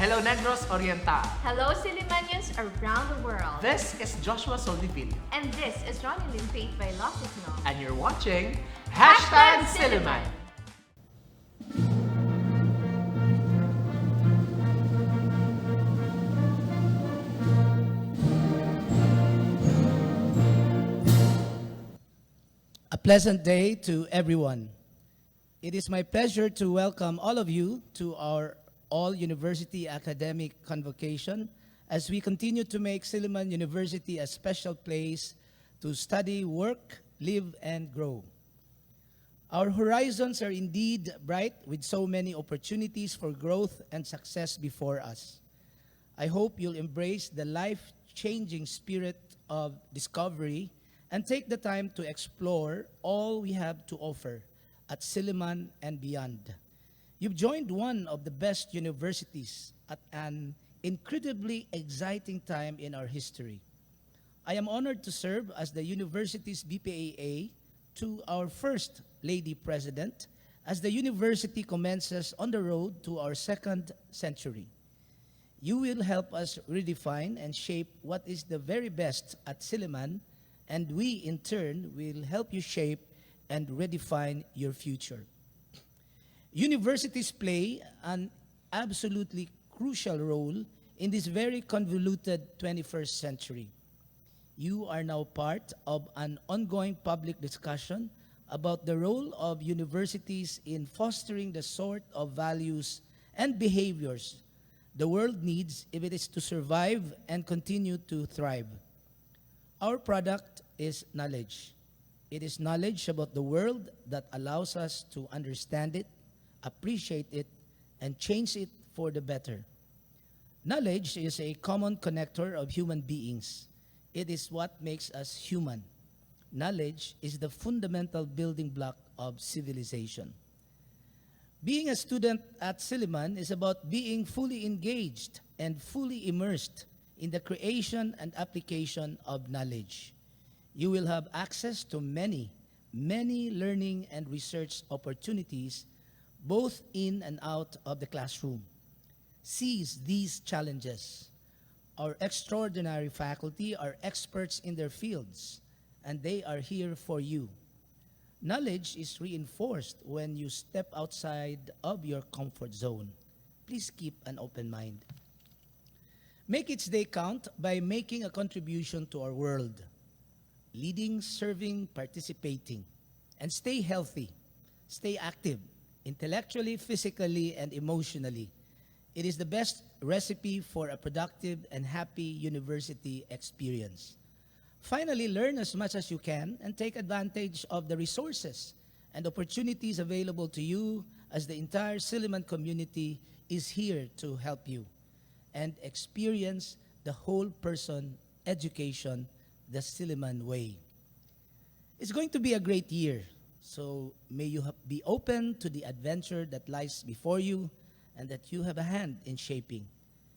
Hello, Negros Oriental. Hello, Sillimanians around the world. This is Joshua Soldivillo. And this is Ronelyn with Vailoces-Not. And you're watching Silliman. A pleasant day to everyone. It is my pleasure to welcome all of you to our all-university academic convocation as we continue to make Silliman University a special place to study, work, live, and grow. Our horizons are indeed bright with so many opportunities for growth and success before us. I hope you'll embrace the life-changing spirit of discovery and take the time to explore all we have to offer at Silliman and beyond. You've joined one of the best universities at an incredibly exciting time in our history. I am honored to serve as the university's BPAA to our first Lady President as the university commences on the road to our second century. You will help us redefine and shape what is the very best at Silliman, and we, in turn, will help you shape and redefine your future. Universities play an absolutely crucial role in this very convoluted 21st century. You are now part of an ongoing public discussion about the role of universities in fostering the sort of values and behaviors the world needs if it is to survive and continue to thrive. Our product is knowledge. It is knowledge about the world that allows us to understand it, appreciate it, and change it for the better. Knowledge is a common connector of human beings. It is what makes us human. Knowledge is the fundamental building block of civilization. Being a student at Silliman is about being fully engaged and fully immersed in the creation and application of knowledge. You will have access to many learning and research opportunities, both in and out of the classroom. Seize these challenges. Our extraordinary faculty are experts in their fields, and they are here for you. Knowledge is reinforced when you step outside of your comfort zone. Please keep an open mind. Make its day count by making a contribution to our world. Leading, serving, participating. And stay healthy. Stay active, intellectually, physically, and emotionally. It is the best recipe for a productive and happy university experience. Finally, learn as much as you can and take advantage of the resources and opportunities available to you as the entire Silliman community is here to help you and experience the whole person education the Silliman way. It's going to be a great year, so may you be open to the adventure that lies before you and that you have a hand in shaping.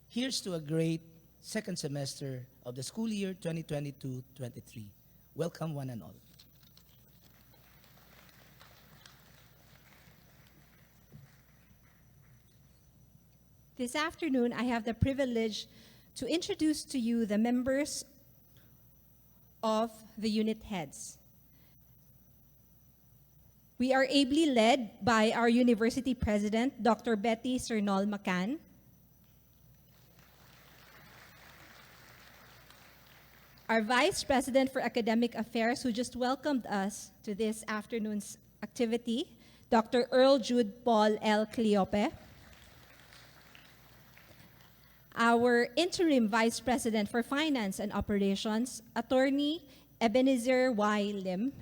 Here's to a great second semester of the school year 2022-23. Welcome one and all. This afternoon, I have the privilege to introduce to you the members of the unit heads. We are ably led by our university president, Dr. Betty Cernol Macan, our vice president for academic affairs, who just welcomed us to this afternoon's activity, Dr. Earl Jude Paul L. Cleope, our interim vice president for finance and operations, Attorney Ebenezer Y. Lim,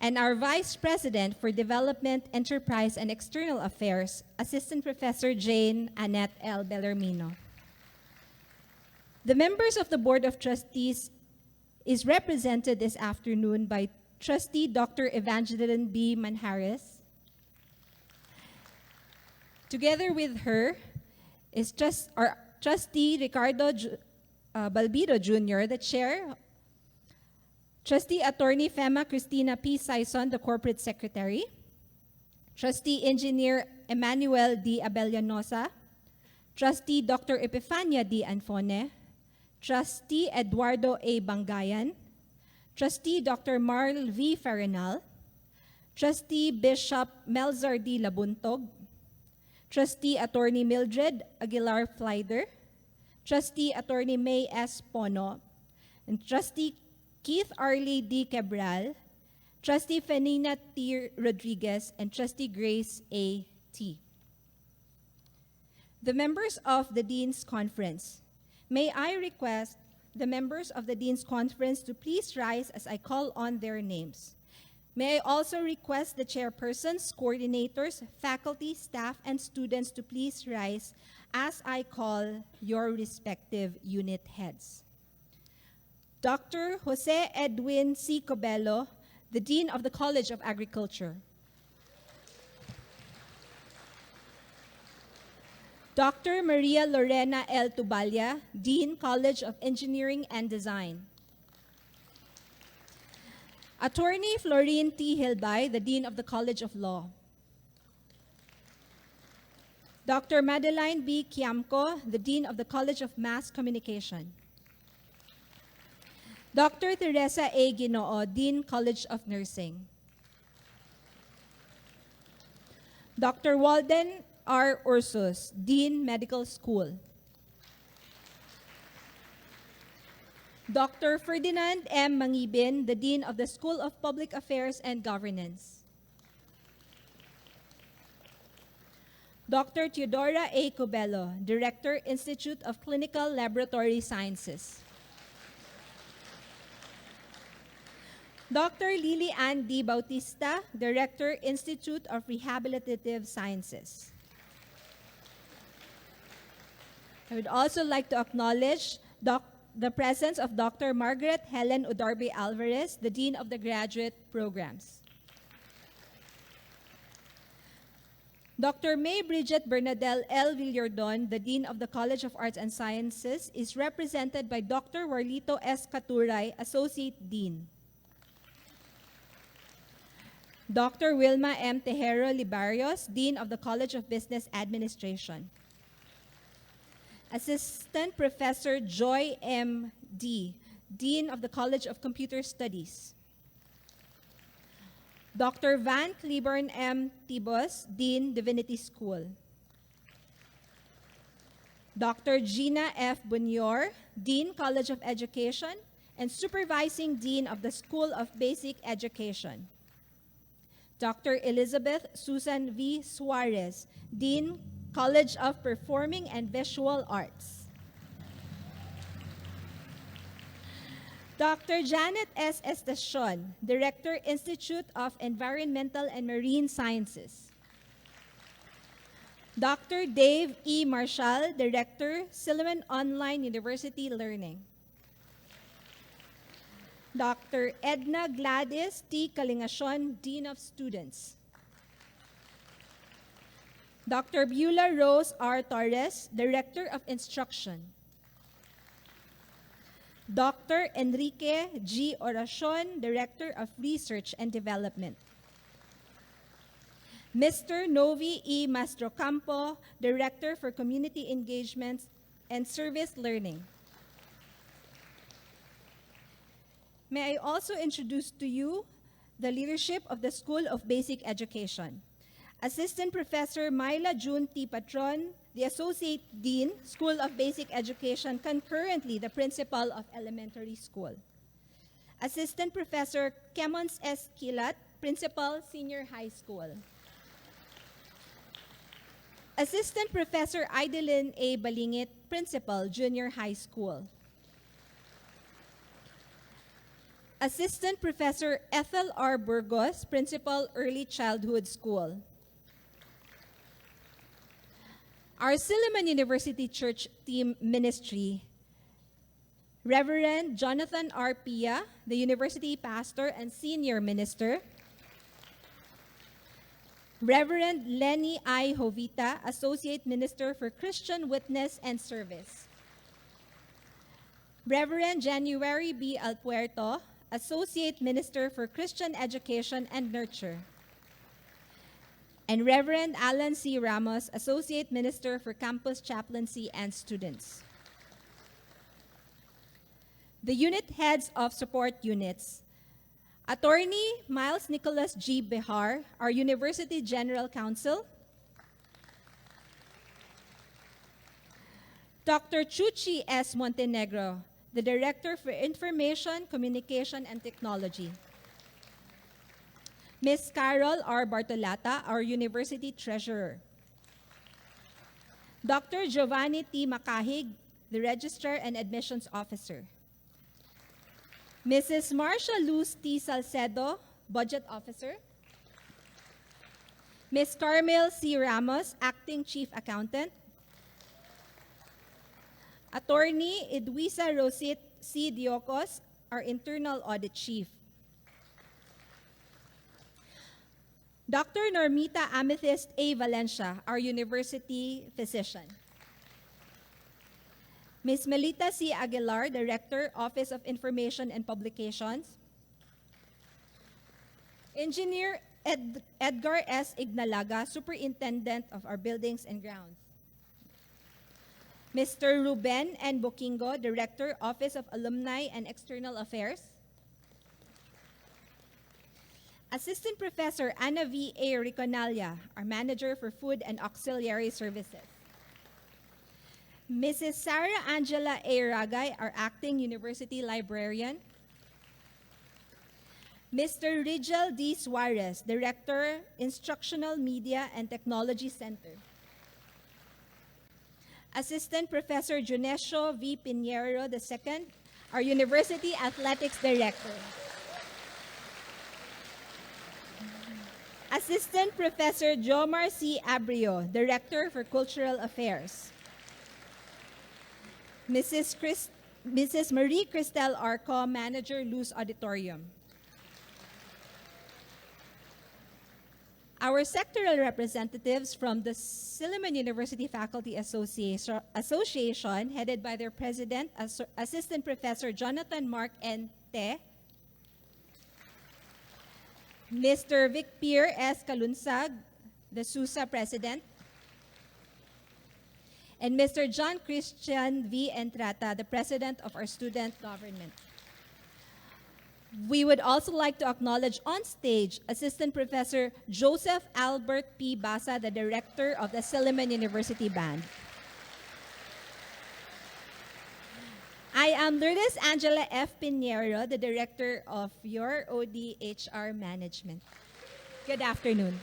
and our vice president for development, enterprise, and external affairs, Assistant Professor Jane Annette L. Bellarmino. The members of the Board of Trustees is represented this afternoon by Trustee Dr. Evangeline B. Manjares. Together with her is our Trustee Ricardo Balbido Jr., the Chair, Trustee Attorney Fema Cristina P. Saison, the Corporate Secretary, Trustee Engineer Emmanuel D. Abellanosa, Trustee Dr. Epifania D. Anfone, Trustee Eduardo A. Bangayan, Trustee Dr. Marl V. Farenal, Trustee Bishop Melzar D. Labuntog, Trustee Attorney Mildred Aguilar Flyder, Trustee Attorney May S. Pono, and Trustee Keith Arley D. Cabral, Trustee Fenina T. Rodriguez, and Trustee Grace A. T. The members of the Dean's Conference. May I request the members of the Dean's Conference to please rise as I call on their names. May I also request the chairpersons, coordinators, faculty, staff, and students to please rise as I call your respective unit heads. Dr. Jose Edwin C. Cobello, the Dean of the College of Agriculture. Dr. Maria Lorena L. Tubalia, Dean, College of Engineering and Design. Attorney Florine T. Hilbay, the Dean of the College of Law. Dr. Madeline B. Kiamco, the Dean of the College of Mass Communication. Dr. Teresa A. Ginoo, Dean, College of Nursing. Dr. Walden R. Ursus, Dean, Medical School. Dr. Ferdinand M. Mangibin, the Dean of the School of Public Affairs and Governance. Dr. Teodora A. Cobello, Director, Institute of Clinical Laboratory Sciences. Dr. Lily Ann D. Bautista, Director, Institute of Rehabilitative Sciences. I would also like to acknowledge the presence of Dr. Margaret Helen Udarbe Alvarez, the Dean of the Graduate Programs. Dr. May Bridget Bernadelle L. Villardon, the Dean of the College of Arts and Sciences, is represented by Dr. Warlito S. Katuray, Associate Dean. Dr. Wilma M. Tejero Libarios, Dean of the College of Business Administration. Assistant Professor Joy M. D., Dean of the College of Computer Studies. Dr. Van Cleburne M. Tibos, Dean, Divinity School. Dr. Gina F. Bunior, Dean, College of Education, and Supervising Dean of the School of Basic Education. Dr. Elizabeth Susan V. Suarez, Dean, College of Performing and Visual Arts. Dr. Janet S. Estacion, Director, Institute of Environmental and Marine Sciences. Dr. Dave E. Marshall, Director, Silliman Online University Learning. Dr. Edna Gladys T. Kalingacion, Dean of Students. Dr. Beulah Rose R. Torres, Director of Instruction. Dr. Enrique G. Oracion, Director of Research and Development. Mr. Novi E. Mastrocampo, Director for Community Engagement and Service Learning. May I also introduce to you the leadership of the School of Basic Education. Assistant Professor Myla June T. Patron, the Associate Dean, School of Basic Education, concurrently the Principal of Elementary School. Assistant Professor Kemons S. Kilat, Principal, Senior High School. Assistant Professor Idelin A. Balingit, Principal, Junior High School. Assistant Professor Ethel R. Burgos, Principal, Early Childhood School. Our Silliman University Church Team Ministry, Reverend Jonathan R. Pia, the University Pastor and Senior Minister. Reverend Lenny I. Jovita, Associate Minister for Christian Witness and Service. Reverend January B. Alpuerto, Associate Minister for Christian Education and Nurture. and Reverend Alan C. Ramos, Associate Minister for Campus Chaplaincy and Students. The unit heads of support units: Attorney Miles Nicholas G. Behar, our University General Counsel; Dr. Chuchi S. Montenegro, the Director for Information, Communication, and Technology; Ms. Carol R. Bartolata, our University Treasurer; Dr. Giovanni T. Makahig, the Registrar and Admissions Officer; Mrs. Marcia Luz T. Salcedo, Budget Officer; Ms. Carmel C. Ramos, Acting Chief Accountant; Attorney Edwisa Rosit C. Diocos, our Internal Audit Chief; Dr. Normita Amethyst A. Valencia, our University Physician; Ms. Melita C. Aguilar, Director, Office of Information and Publications; Engineer Edgar S. Ignalaga, Superintendent of our Buildings and Grounds; Mr. Ruben N. Bokingo, Director, Office of Alumni and External Affairs; Assistant Professor Ana V. A. Riconalia, our Manager for Food and Auxiliary Services; Mrs. Sarah Angela A. Ragay, our Acting University Librarian; Mr. Rigel D. Suarez, Director, Instructional Media and Technology Center; Assistant Professor Junesio V. Pinheiro II, our University Athletics Director; Assistant Professor Jomar C. Abrio, Director for Cultural Affairs; Mrs. Marie Cristel Arco, Manager, Luz Auditorium. Our sectoral representatives from the Silliman University Faculty Association, headed by their President, Assistant Professor Jonathan Mark N. Te; Mr. Vic Pierre S. Kalunsag, the SUSA President; and Mr. John Christian V. Entrata, the President of our Student Government. We would also like to acknowledge on stage Assistant Professor Joseph Albert P. Basa, the Director of the Silliman University Band. I am Lourdes Angela F. Pinheiro, the Director of your ODHR Management. Good afternoon.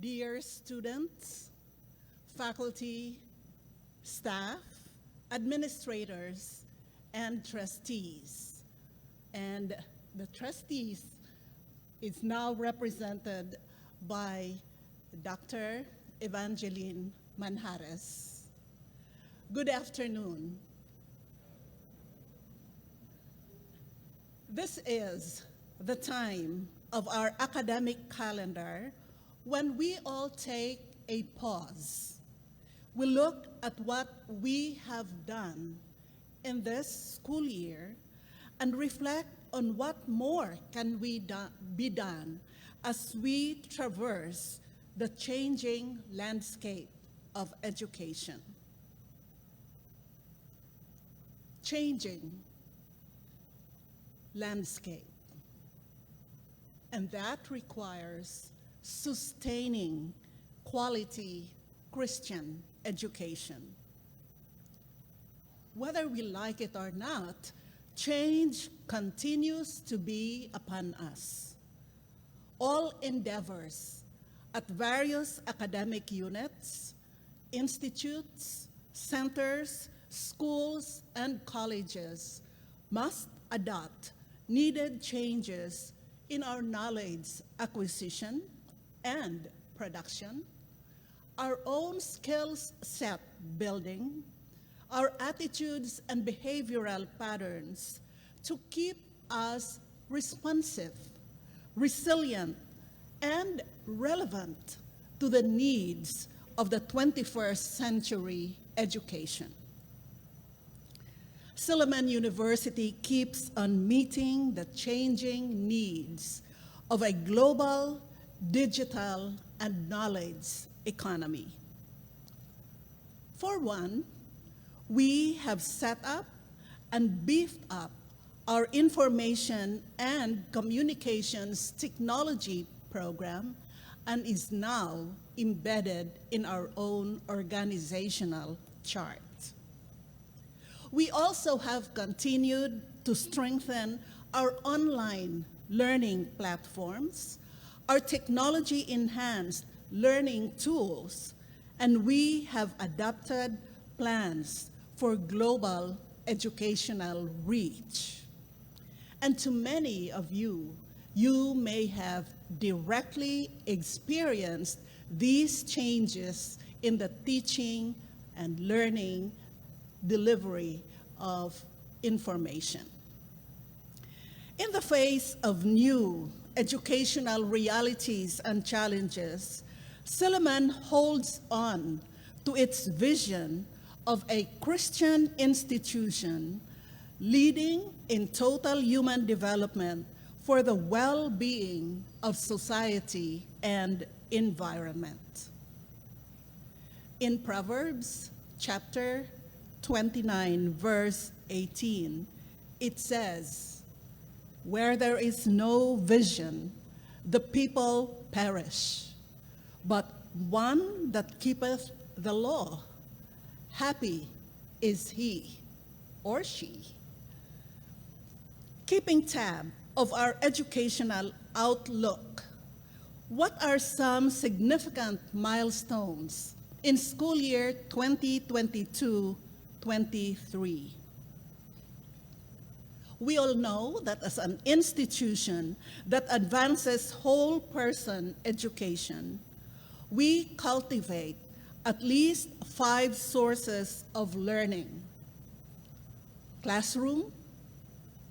dear students, faculty, staff, administrators, and trustees. And the trustees is now represented by Dr. Evangeline Manjares. Good afternoon. This is the time of our academic calendar when we all take a pause. We look at what we have done in this school year and reflect on what more can be done as we traverse the changing landscape of education. Changing landscape. And that requires sustaining quality Christian education. Whether we like it or not, change continues to be upon us. All endeavors at various academic units, institutes, centers, schools, and colleges must adopt needed changes in our knowledge acquisition and production, our own skills set building, our attitudes and behavioral patterns to keep us responsive, resilient, and relevant to the needs of the 21st century education. Silliman University keeps on meeting the changing needs of a global, digital, and knowledge economy. For one, we have set up and beefed up our information and communications technology program and is now embedded in our own organizational chart. We also have continued to strengthen our online learning platforms, our technology-enhanced learning tools, and we have adopted plans for global educational reach. And to many of you, you may have directly experienced these changes in the teaching and learning delivery of information. In the face of new educational realities and challenges, Silliman holds on to its vision of a Christian institution leading in total human development for the well-being of society and environment. In Proverbs chapter 29, verse 18, it says, "Where there is no vision, the people perish, but one that keepeth the law, happy is he or she." Keeping tab of our educational outlook, what are some significant milestones in school year 2022-23? We all know that as an institution that advances whole person education, we cultivate at least 5 sources of learning: classroom,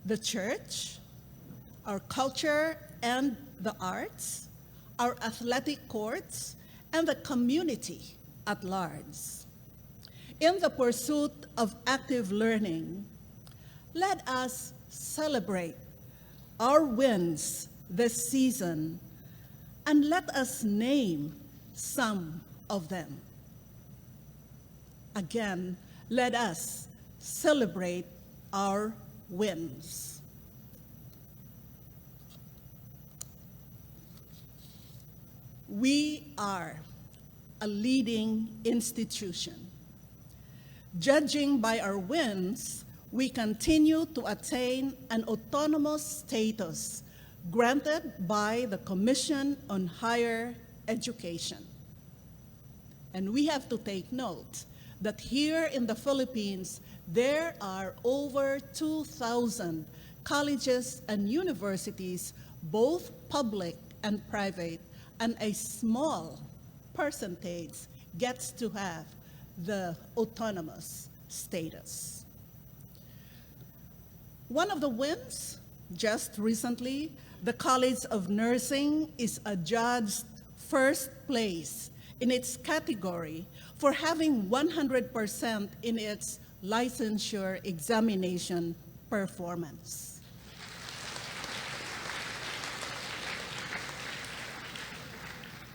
the church, our culture and the arts, our athletic courts, and the community at large. In the pursuit of active learning, let us celebrate our wins this season, and let us name some of them. Again, let us celebrate our wins. We are a leading institution. Judging by our wins, we continue to attain an autonomous status granted by the Commission on Higher education. And we have to take note that here in the Philippines, there are over 2,000 colleges and universities, both public and private, and a small percentage gets to have the autonomous status. One of the wins, just recently, the College of Nursing is adjudged first place in its category for having 100% in its licensure examination performance.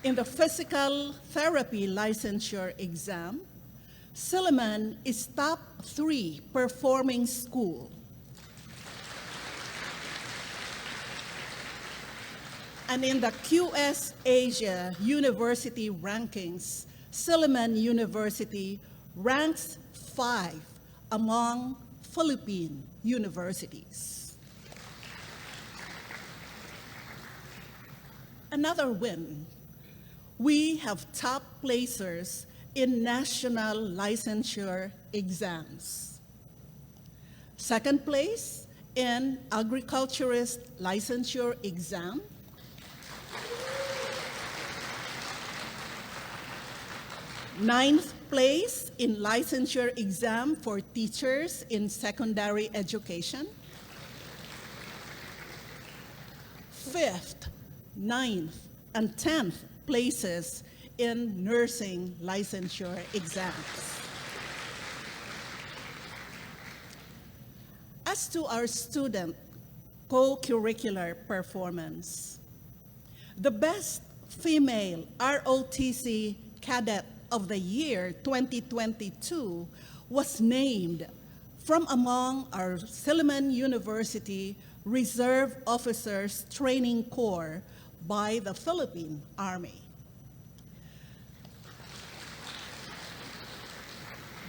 In the physical therapy licensure exam, Silliman is top 3 performing school. And in the QS Asia University rankings, Silliman University ranks 5 among Philippine universities. Another win, we have top placers in national licensure exams. Second place in agriculturist licensure exam. Ninth place in licensure exam for teachers in secondary education. Fifth, ninth, and 10th places in nursing licensure exams. As to our student co-curricular performance, the best female ROTC cadet of the year 2022 was named from among our Silliman University Reserve Officers Training Corps by the Philippine Army.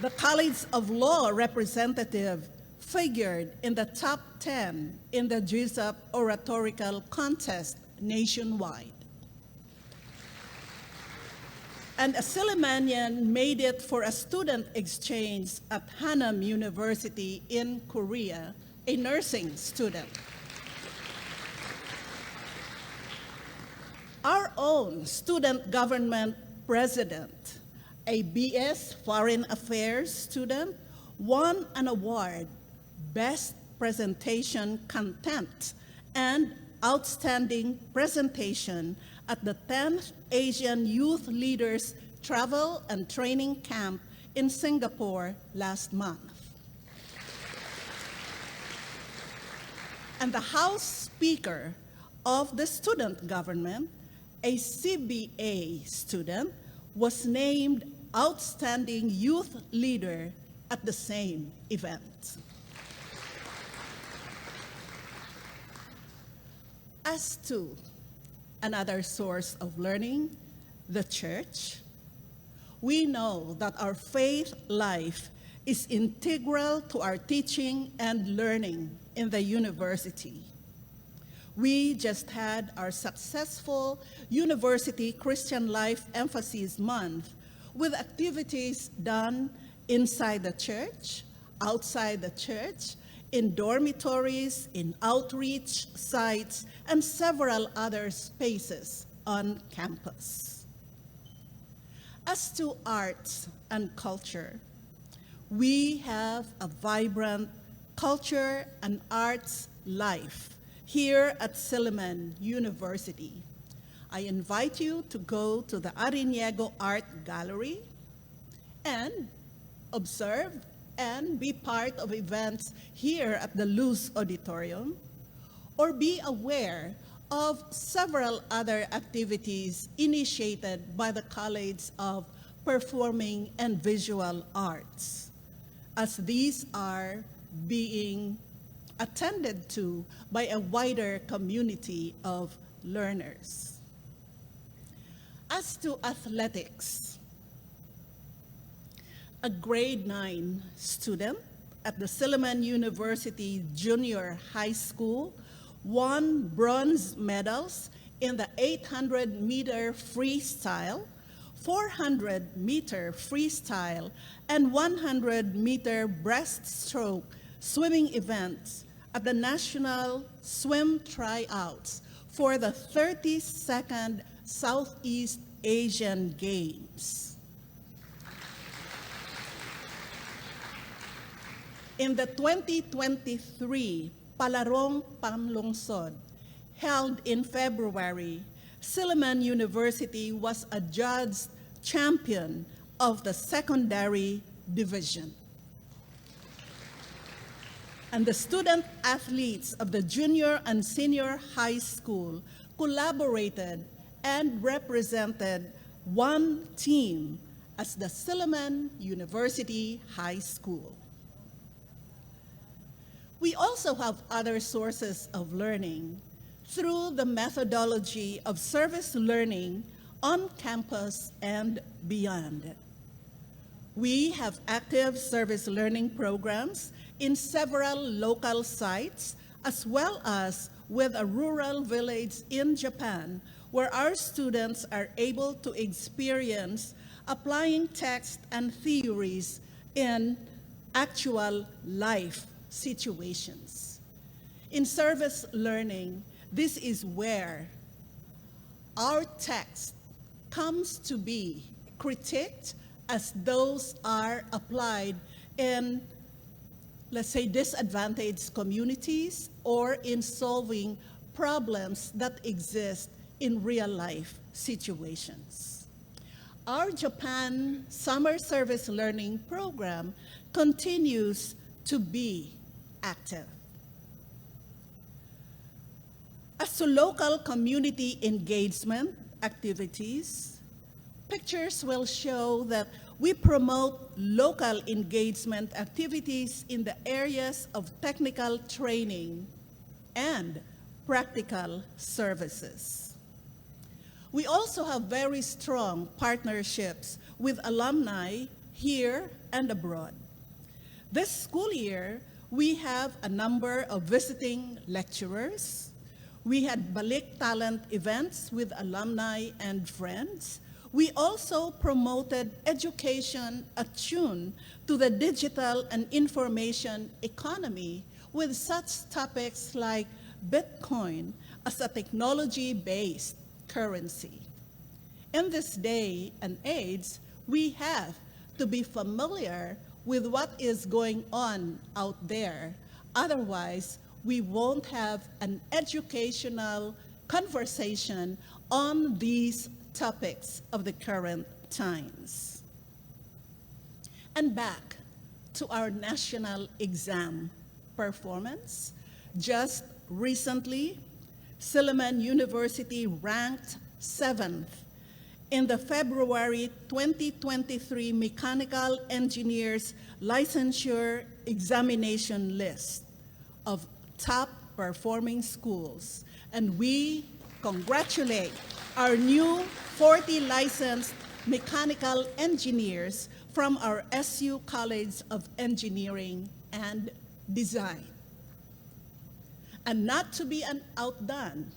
The College of Law representative figured in the top 10 in the GSUP oratorical contest nationwide. And a Sillimanian made it for a student exchange at Hanam University in Korea, a nursing student. Our own student government president, a BS Foreign Affairs student, won an award, Best Presentation Content and Outstanding Presentation at the 10th Asian Youth Leaders Travel and Training Camp in Singapore last month. And the House Speaker of the student government, a CBA student, was named Outstanding Youth Leader at the same event. As to another source of learning, the church, we know that our faith life is integral to our teaching and learning in the university. We just had our successful University Christian Life Emphasis Month with activities done inside the church, outside the church, in dormitories, in outreach sites, and several other spaces on campus. As to arts and culture, we have a vibrant culture and arts life here at Silliman University. I invite you to go to the Ariniego Art Gallery and observe and be part of events here at the Luz Auditorium, or be aware of several other activities initiated by the College of Performing and Visual Arts, as these are being attended to by a wider community of learners. As to athletics, a grade 9 student at the Silliman University Junior High School won bronze medals in the 800-meter freestyle, 400-meter freestyle, and 100-meter breaststroke swimming events at the National Swim Tryouts for the 32nd Southeast Asian Games. In the 2023 Palarong Panlungsod, held in February, Silliman University was adjudged champion of the secondary division. And the student athletes of the junior and senior high school collaborated and represented one team as the Silliman University High School. We also have other sources of learning through the methodology of service learning on campus and beyond. We have active service learning programs in several local sites, as well as with a rural village in Japan, where our students are able to experience applying text and theories in actual life situations. In service learning, this is where our text comes to be critiqued as those are applied in, let's say, disadvantaged communities or in solving problems that exist in real life situations. Our Japan Summer Service Learning Program continues to be active. As to local community engagement activities, pictures will show that we promote local engagement activities in the areas of technical training and practical services. We also have very strong partnerships with alumni here and abroad. This school year, we have a number of visiting lecturers. We had Balik Talent events with alumni and friends. We also promoted education attuned to the digital and information economy with such topics like Bitcoin as a technology-based currency. In this day and age, we have to be familiar with what is going on out there. Otherwise, we won't have an educational conversation on these topics of the current times. And back to our national exam performance. Just recently, Silliman University ranked 7th in the February 2023 Mechanical Engineers Licensure Examination list of top performing schools. And we congratulate our new 40 licensed mechanical engineers from our SU College of Engineering and Design. And not to be outdone,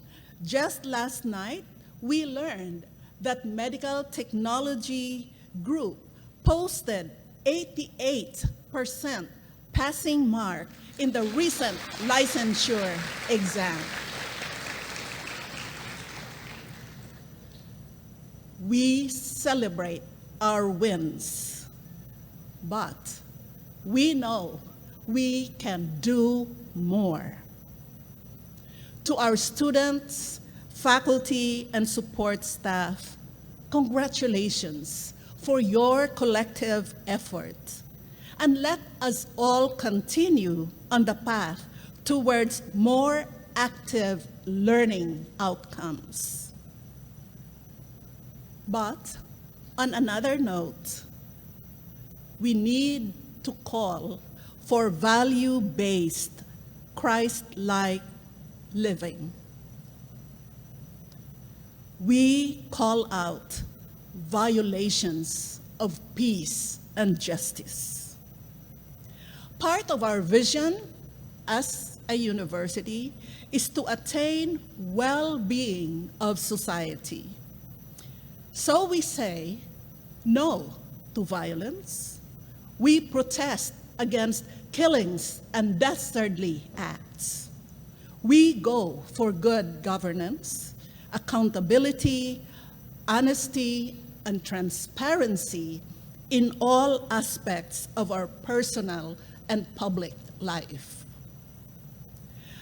just last night, we learned that Medical Technology Group posted 88% passing mark in the recent licensure exam. We celebrate our wins, but we know we can do more. To our students, faculty, and support staff, congratulations for your collective effort. And let us all continue on the path towards more active learning outcomes. But on another note, we need to call for value-based, Christ-like living. We call out violations of peace and justice. Part of our vision as a university is to attain well-being of society. So we say no to violence. We protest against killings and dastardly acts. We go for good governance, accountability, honesty, and transparency in all aspects of our personal and public life.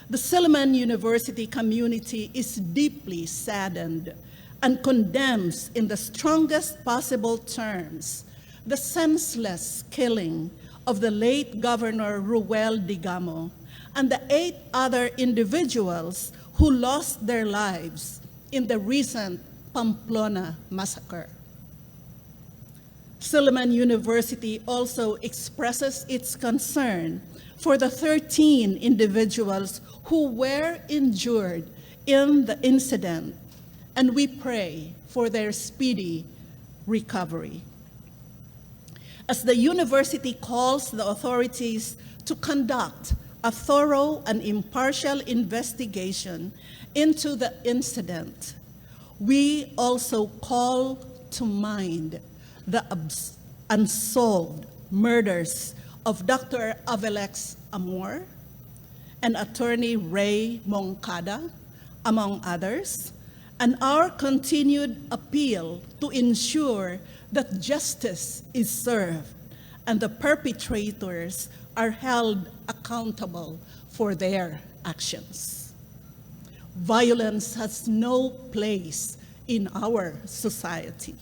The Silliman University community is deeply saddened and condemns in the strongest possible terms the senseless killing of the late Governor Ruel Digamo and the 8 other individuals who lost their lives in the recent Pamplona massacre. Silliman University also expresses its concern for the 13 individuals who were injured in the incident, and we pray for their speedy recovery. As the university calls the authorities to conduct a thorough and impartial investigation into the incident, we also call to mind the unsolved murders of Dr. Avelex Amor and Attorney Ray Moncada, among others, and our continued appeal to ensure that justice is served and the perpetrators are held accountable for their actions. Violence has no place in our society.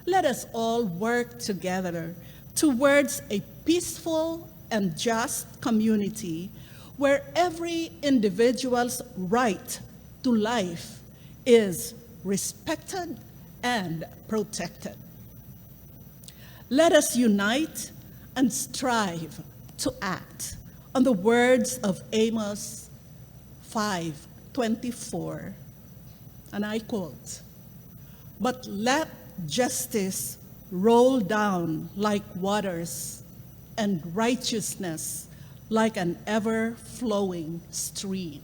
Let us all work together towards a peaceful and just community where every individual's right to life is respected and protected. Let us unite and strive to act on the words of Amos 5:24, and I quote, "But let justice roll down like waters, and righteousness like an ever-flowing stream."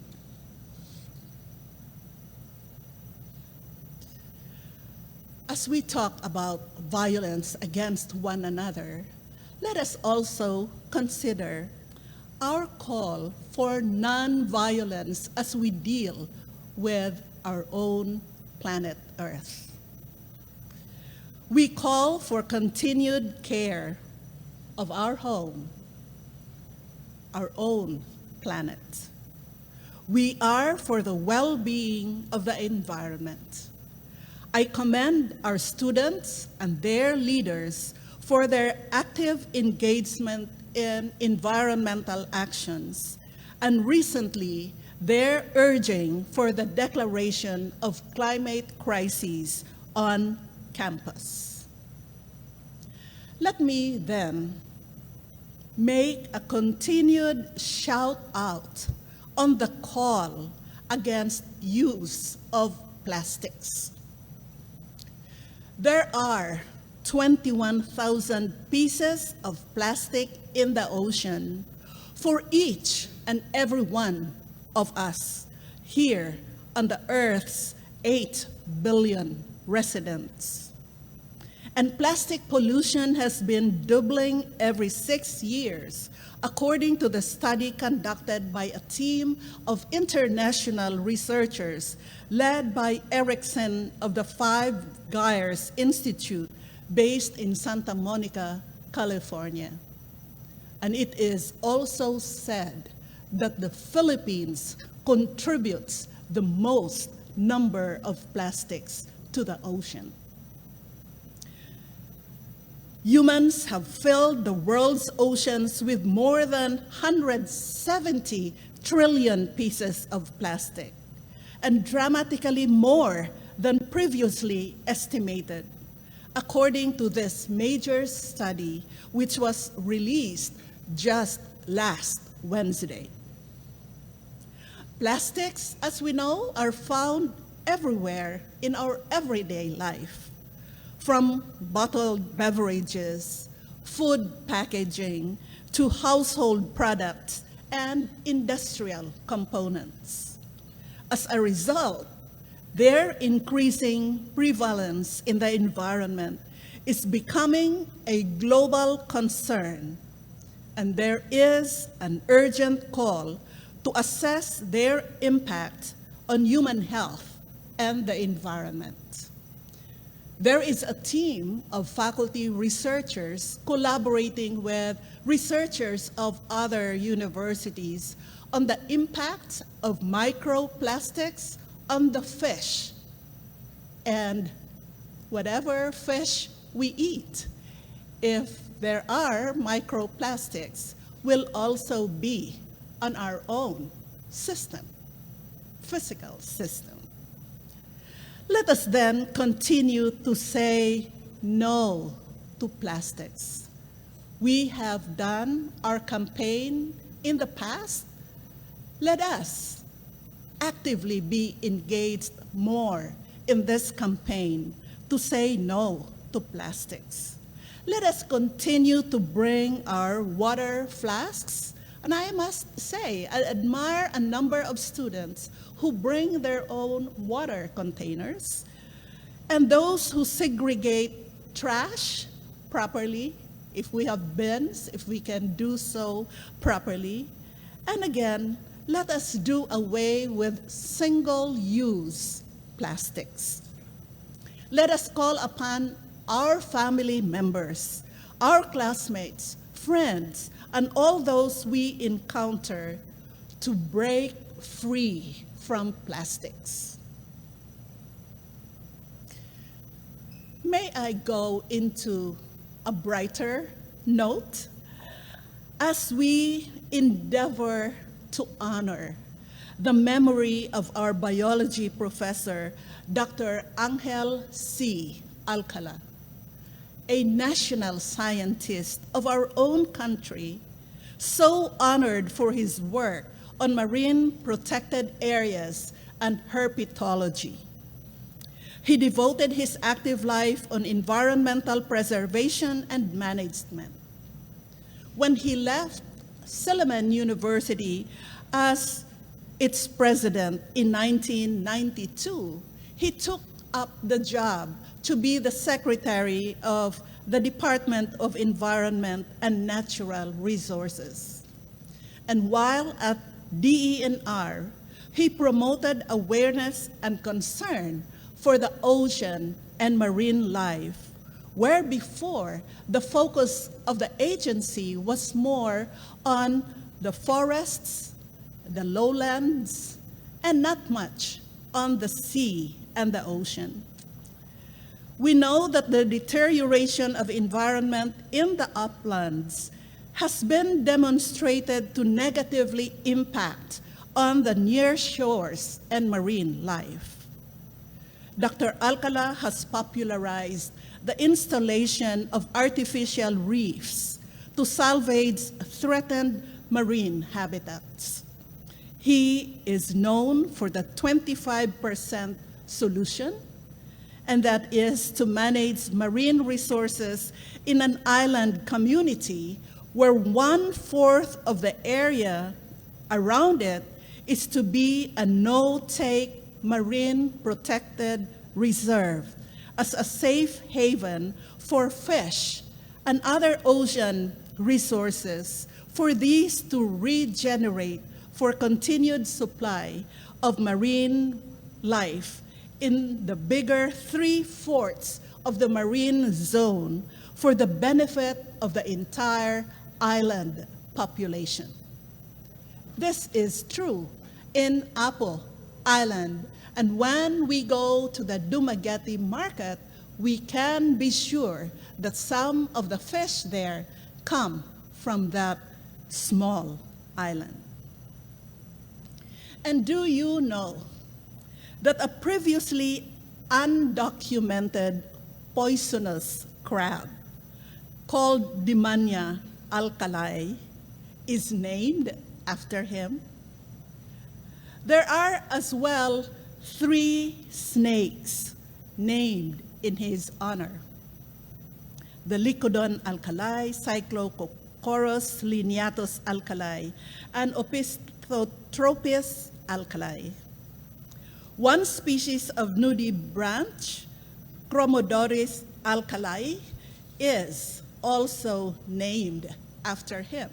As we talk about violence against one another, let us also consider our call for non-violence as we deal with our own planet Earth. We call for continued care of our home, our own planet. We are for the well-being of the environment. I commend our students and their leaders for their active engagement in environmental actions, and recently their urging for the declaration of climate crises on campus. Let me then make a continued shout out on the call against use of plastics. There are 21,000 pieces of plastic in the ocean for each and every one of us here on the Earth's 8 billion residents. And plastic pollution has been doubling every 6 years, according to the study conducted by a team of international researchers led by Erickson of the Five Gyres Institute, based in Santa Monica, California. And it is also said that the Philippines contributes the most number of plastics to the ocean. Humans have filled the world's oceans with more than 170 trillion pieces of plastic, and dramatically more than previously estimated, according to this major study, which was released just last Wednesday. Plastics, as we know, are found everywhere in our everyday life, from bottled beverages, food packaging, to household products and industrial components. As a result, their increasing prevalence in the environment is becoming a global concern, and there is an urgent call to assess their impact on human health and the environment. There is a team of faculty researchers collaborating with researchers of other universities on the impact of microplastics on the fish and whatever fish we eat. If there are microplastics, will also be on our own system, physical system. Let us then continue to say no to plastics. We have done our campaign in the past. Let us actively be engaged more in this campaign to say no to plastics. Let us continue to bring our water flasks. And I must say, I admire a number of students who bring their own water containers, and those who segregate trash properly, if we have bins, if we can do so properly. And again, let us do away with single-use plastics. Let us call upon our family members, our classmates, friends, and all those we encounter to break free from plastics. May I go into a brighter note as we endeavor to honor the memory of our biology professor, Dr. Angel C. Alcala, a national scientist of our own country, so honored for his work on marine protected areas and herpetology. He devoted his active life on environmental preservation and management. When he left Silliman University as its president in 1992, he took up the job to be the secretary of the Department of Environment and Natural Resources. And while at DENR, he promoted awareness and concern for the ocean and marine life, where before the focus of the agency was more on the forests, the lowlands, and not much on the sea and the ocean. We know that the deterioration of environment in the uplands has been demonstrated to negatively impact on the near shores and marine life. Dr. Alcala has popularized the installation of artificial reefs to salvage threatened marine habitats. He is known for the 25% solution, and that is to manage marine resources in an island community where 1/4 of the area around it is to be a no-take marine protected reserve as a safe haven for fish and other ocean resources for these to regenerate for continued supply of marine life in the bigger 3/4 of the marine zone for the benefit of the entire island population. This is true in Apo Island, and when we go to the Dumaguete market, we can be sure that some of the fish there come from that small island. And do you know that a previously undocumented poisonous crab called Dimania alcalai is named after him? There are as well 3 snakes named in his honor: the Lycodon alcalai, Cyclococcus Metacoros lineatus alkali, and Opisthotrophis alkali. One species of nudibranch, Chromodoris alkali, is also named after him.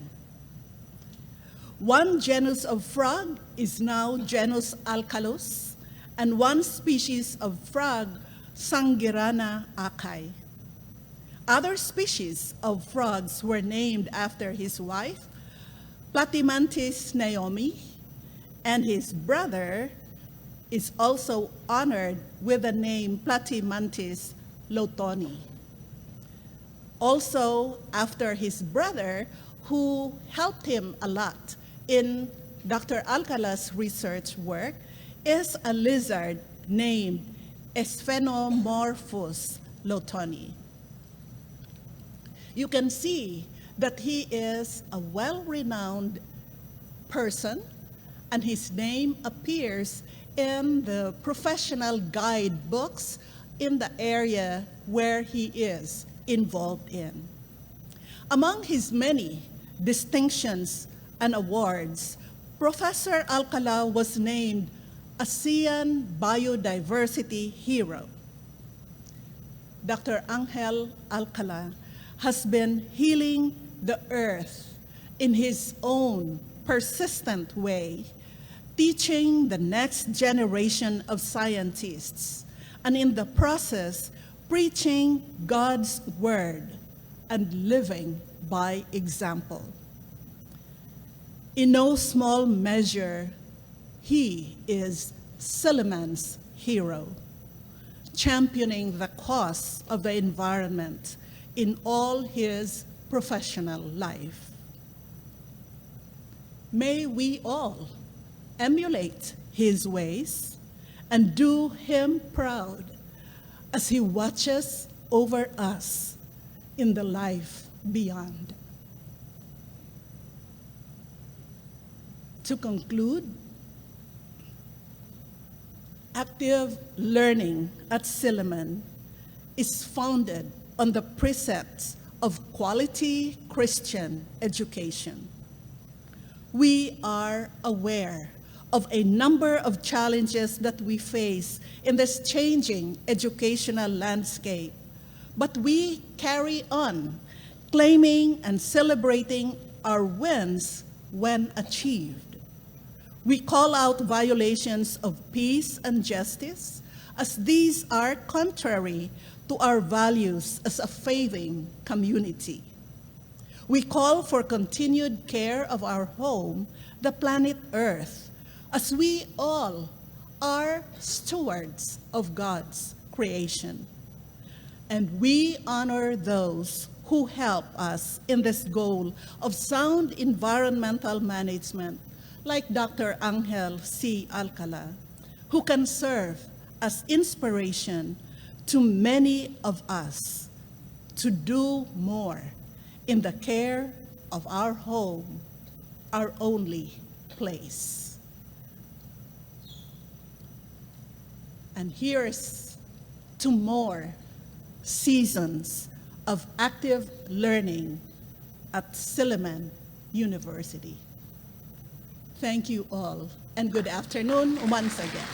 One genus of frog is now genus Alcalus, and one species of frog, Sangirana akai. Other species of frogs were named after his wife, Platymantis Naomi, and his brother is also honored with the name Platymantis lotoni. Also, after his brother, who helped him a lot in Dr. Alcala's research work, is a lizard named Sphenomorphus lotoni. You can see that he is a well-renowned person, and his name appears in the professional guidebooks in the area where he is involved in. Among his many distinctions and awards, Professor Alcala was named ASEAN Biodiversity Hero. Dr. Angel Alcala has been healing the earth in his own persistent way, teaching the next generation of scientists, and in the process, preaching God's word and living by example. In no small measure, he is Silliman's hero, championing the cause of the environment in all his professional life. May we all emulate his ways and do him proud as he watches over us in the life beyond. To conclude, active learning at Silliman is founded on the precepts of quality Christian education. We are aware of a number of challenges that we face in this changing educational landscape, but we carry on claiming and celebrating our wins when achieved. We call out violations of peace and justice, as these are contrary to our values as a faithing community. We call for continued care of our home, the planet Earth, as we all are stewards of God's creation. And we honor those who help us in this goal of sound environmental management, like Dr. Angel C. Alcala, who can serve as inspiration to many of us to do more in the care of our home, our only place. And here's to more seasons of active learning at Silliman University. Thank you all, and good afternoon once again.